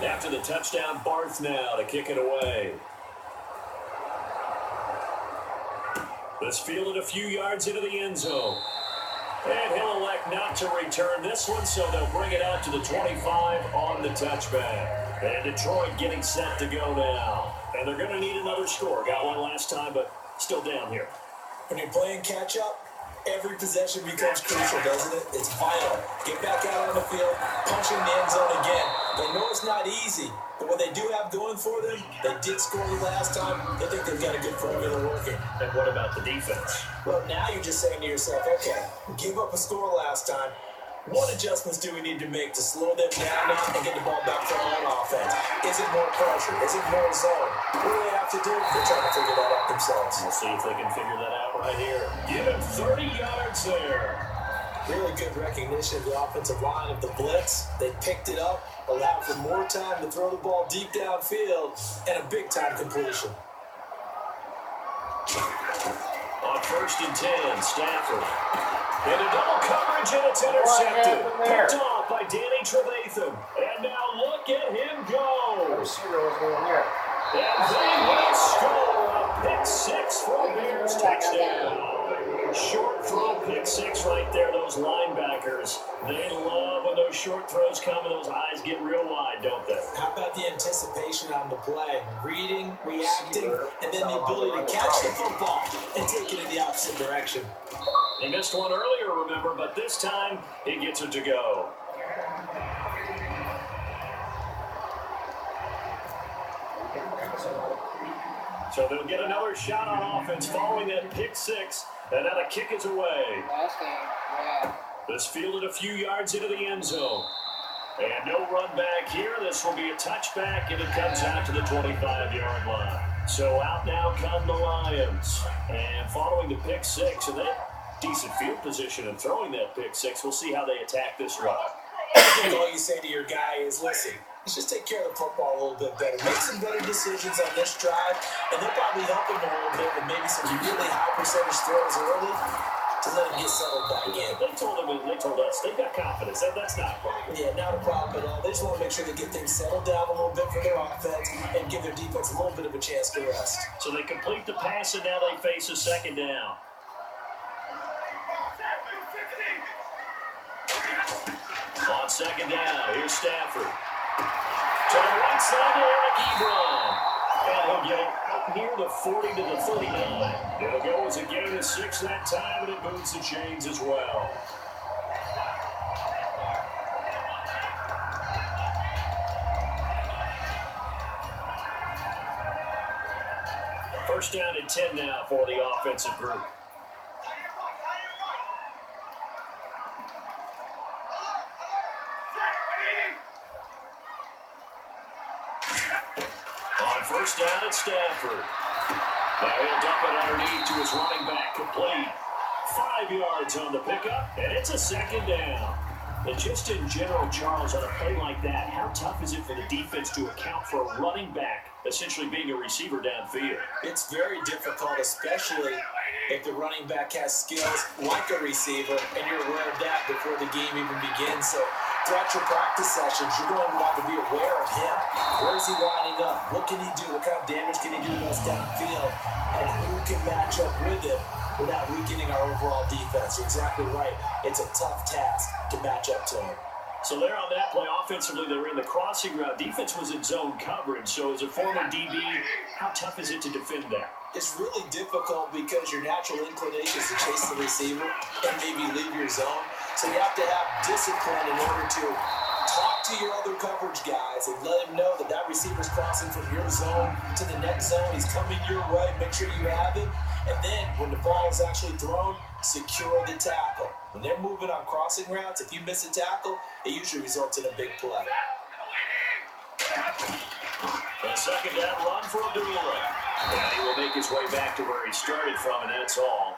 After the touchdown, Barth now to kick it away. This fielded a few yards into the end zone. And he'll elect not to return this one, so they'll bring it out to the 25 on the touchback. And Detroit getting set to go now. And they're going to need another score. Got one last time, but still down here. When you're playing catch-up, every possession becomes crucial, doesn't it? It's vital. Get back out on the field, punching the end zone again. They know it's not easy, but what they do have going for them, they did score the last time. They think they've got a good formula working. And what about the defense? Well, now you're just saying to yourself, okay, give up a score last time. What adjustments do we need to make to slow them down now and get the ball back to our own offense? Is it more pressure? Is it more zone? What do they have to do? They're trying to figure that out themselves. We'll see if they can figure that out right here. Give him 30 yards there. Really good recognition of the offensive line of the blitz. They picked it up, allowed for more time to throw the ball deep downfield, and a big-time completion. On 1st and 10, Stafford. Into double coverage, and it's intercepted. Picked off by Danny Trevathan. And now look at him go. The receiver was going there. And they will score a pick six for a Bears touchdown. Short throw, pick six right there. Those linebackers, they love when those short throws come and those eyes get real wide, don't they? How about the anticipation on the play? Reading, reacting, and then the ability to catch the football and take it in the opposite direction. He missed one earlier, remember, but this time he gets it to go. So they'll get another shot on offense following that pick six, and now the kick is away. This fielded a few yards into the end zone. And no run back here. This will be a touchback, and it comes out to the 25-yard line. So out now come the Lions. And following the pick six, and that decent field position and throwing that pick six, we'll see how they attack this run. I think all you say to your guy is, listen, let's just take care of the football a little bit better. Make some better decisions on this drive, and they'll probably help him a little bit with maybe some really high percentage throws early to let him get settled back in. They told us they've got confidence. That's not a problem. Yeah, not a problem at all. They just want to make sure they get things settled down a little bit for their offense and give their defense a little bit of a chance to rest. So they complete the pass, and now they face a second down. On second down, here's Stafford. To the right side to Eric Ebron. And he'll get it out near the 40 to the 39. It'll go as a gain of 6 that time, and it moves the chains as well. First down and 10 now for the offensive group. First down at Stafford. Now he'll dump it underneath to his running back, complete. 5 yards on the pickup, and it's a second down. And just in general, Charles, on a play like that, how tough is it for the defense to account for a running back essentially being a receiver downfield? It's very difficult, especially if the running back has skills like a receiver, and you're aware of that before the game even begins. So throughout your practice sessions, you're going to want to be aware of him. Where is he lining up? What can he do? What kind of damage can he do to us downfield? And who can match up with him without weakening our overall defense? You're exactly right. It's a tough task to match up to him. So there on that play, offensively, they were in the crossing route. Defense was in zone coverage. So as a former DB, how tough is it to defend that? It's really difficult because your natural inclination is to chase the receiver and maybe leave your zone. So you have to have discipline in order to talk to your other coverage guys and let them know that that receiver's crossing from your zone to the next zone. He's coming your way. Make sure you have him. And then when the ball is actually thrown, secure the tackle. When they're moving on crossing routes, if you miss a tackle, it usually results in a big play. A second down run for Abdullah. And he will make his way back to where he started from, and that's all.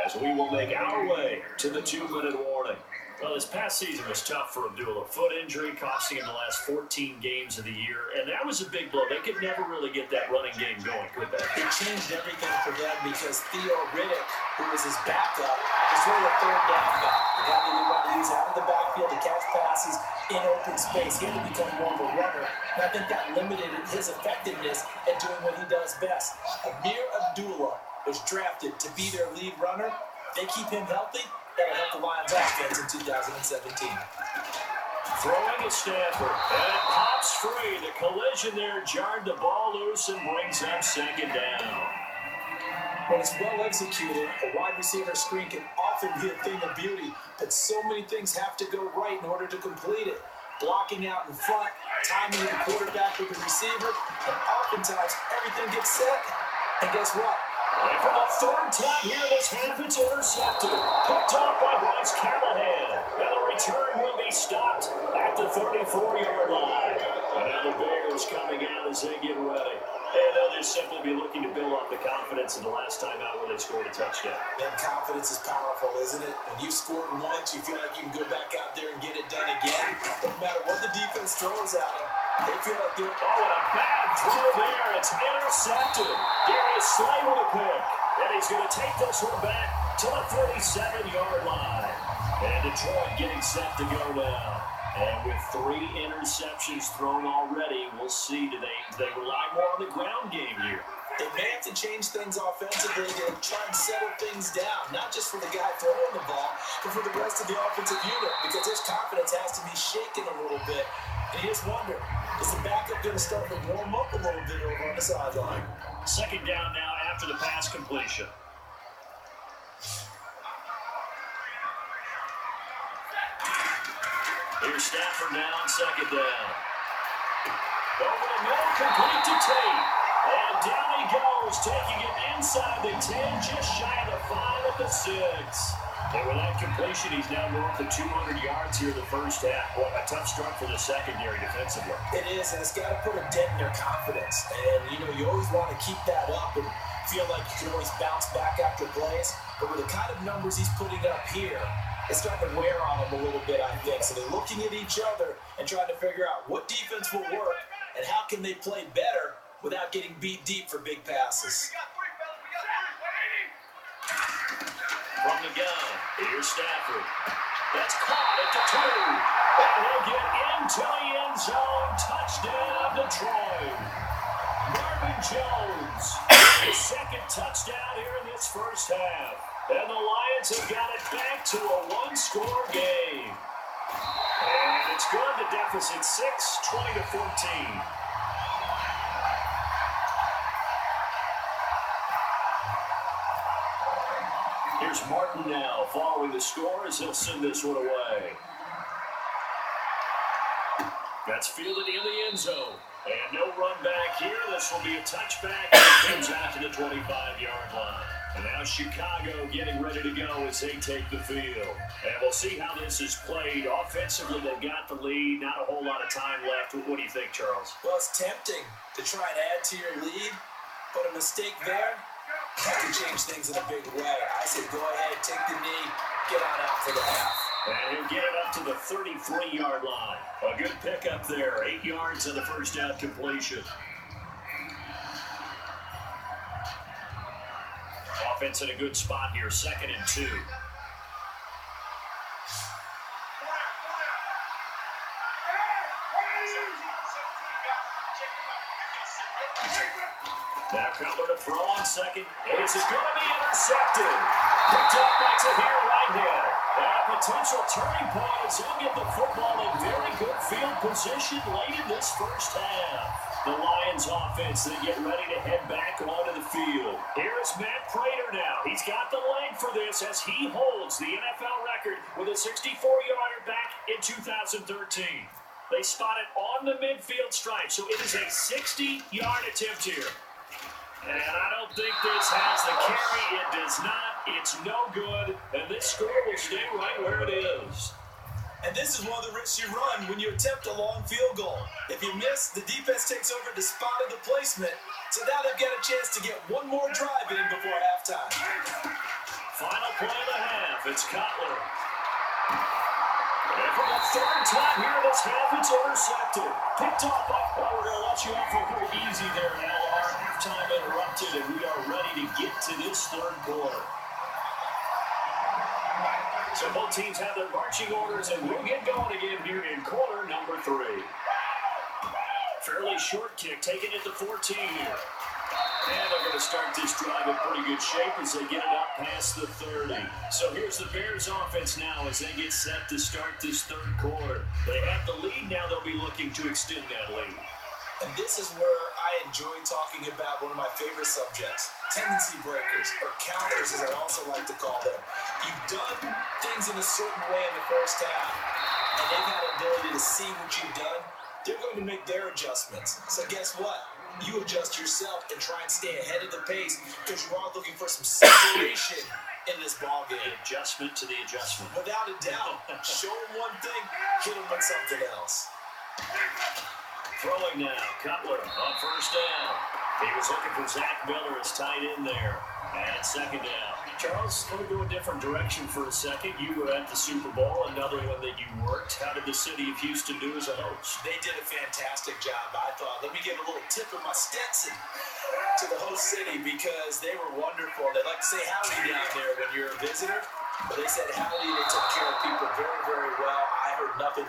as we will make our way to the 2-minute warning. Well, this past season was tough for Abdullah. Foot injury costing him the last 14 games of the year, and that was a big blow. They could never really get that running game going, could they? It changed everything for them because Theo Riddick, who was his backup, was really a third down guy. The guy that they wanted to use out of the backfield to catch passes in open space. He had to become more of a runner, and I think that limited his effectiveness at doing what he does best. Amir Abdullah was drafted to be their lead runner. They keep him healthy. That'll help the Lions offense in 2017. Throwing to Stafford, and it pops free. The collision there jarred the ball loose and brings up second down. When it's well executed, a wide receiver screen can often be a thing of beauty, but so many things have to go right in order to complete it. Blocking out in front, timing the quarterback with the receiver, and oftentimes everything gets set. And guess what? And for the third time here this half, it's intercepted. Picked up by Bryce Callahan. And the return will be stopped at the 34-yard line. And now the Bears coming out as they get ready. And they'll just simply be looking to build up the confidence of the last time out where they scored a touchdown. And confidence is powerful, isn't it? When you've scored once, you feel like you can go back out there and get it done again. No matter what the defense throws at them, they feel like they're... Oh, and a bad throw there. It's intercepted. Darius Slay with a pick. And he's going to take this one back to the 37-yard line. And Detroit getting set to go now. And with 3 interceptions thrown already, we'll see, do they rely more on the ground game here? They may have to change things offensively to try and settle things down, not just for the guy throwing the ball, but for the rest of the offensive unit, because his confidence has to be shaken a little bit. And you just wonder, is the backup going to start to warm up a little bit over on the sideline? Second down now after the pass completion. Here's Stafford now on second down. Over the middle, complete to Tate. And down he goes, taking it inside the 10, just shy of the 5 at the 6. And with that completion, he's now north of 200 yards here in the first half. Boy, a tough start for the secondary defensively. It is, and it's got to put a dent in their confidence. And, you always want to keep that up and feel like you can always bounce back after plays. But with the kind of numbers he's putting up here, it's starting to wear on them a little bit, I think. So they're looking at each other and trying to figure out what defense will work and how can they play better without getting beat deep for big passes. From the gun, here's Stafford. That's caught at the 2. And he'll get into the end zone. Touchdown, Detroit. Marvin Jones, his second touchdown here in this first half. And the Lions have got it back to a 1-score game. And it's good. The deficit 6, 20-14. Here's Martin now following the score as he'll send this one away. That's fielded in the end zone. And no run back here. This will be a touchback. It comes out to the 25-yard line. And now Chicago getting ready to go as they take the field. And we'll see how this is played. Offensively, they've got the lead. Not a whole lot of time left. What do you think, Charles? Well, it's tempting to try and add to your lead, but a mistake there, that can change things in a big way. I said go ahead, take the knee, get on out for the half. And he'll get it up to the 33-yard line. A good pickup there. 8 yards on the first down completion. Offense in a good spot here, 2nd and 2. Now Cutler to throw on second. It's going to be intercepted. Picked up by Tahir Whitehead. And a potential turning point as he'll get the football in very good field position late in this first half. The Lions offense, they get ready to head back onto the field. Here is Matt Prater now. He's got the leg for this as he holds the NFL record with a 64-yarder back in 2013. They spot it on the midfield stripe, so it is a 60-yard attempt here. And I don't think this has the carry. It does not. It's no good. And this score will stay right where it is. And this is one of the risks you run when you attempt a long field goal. If you miss, the defense takes over the spot of the placement. So now they've got a chance to get one more drive in before halftime. Final play of the half. It's Cutler. And for the third time here in this half, it's intercepted. Picked off by, well, we're going to let you off a little easy there, LR. Halftime interrupted, and we are ready to get to this third quarter. So both teams have their marching orders, and we'll get going again here in quarter number 3. Fairly short kick, taken at the 14 here. And they're going to start this drive in pretty good shape as they get it up past the 30. So here's the Bears offense now as they get set to start this third quarter. They have the lead now. They'll be looking to extend that lead. And this is where I enjoy talking about one of my favorite subjects, tendency breakers, or counters as I also like to call them. You've done things in a certain way in the first half, and they've had the ability to see what you've done. They're going to make their adjustments. So guess what? You adjust yourself and try and stay ahead of the pace because you're all looking for some separation in this ball game. Adjustment to the adjustment. Without a doubt. Show them one thing, hit them with something else. Throwing now, Cutler on first down. He was looking for Zach Miller as tight end there. And second down. Charles, let me go a different direction for a second. You were at the Super Bowl, another one that you worked. How did the city of Houston do as a host? They did a fantastic job, I thought. Let me give a little tip of my Stetson to the host city because they were wonderful. They like to say howdy down there when you're a visitor. But they said howdy. They took care of people very, very well. I heard nothing but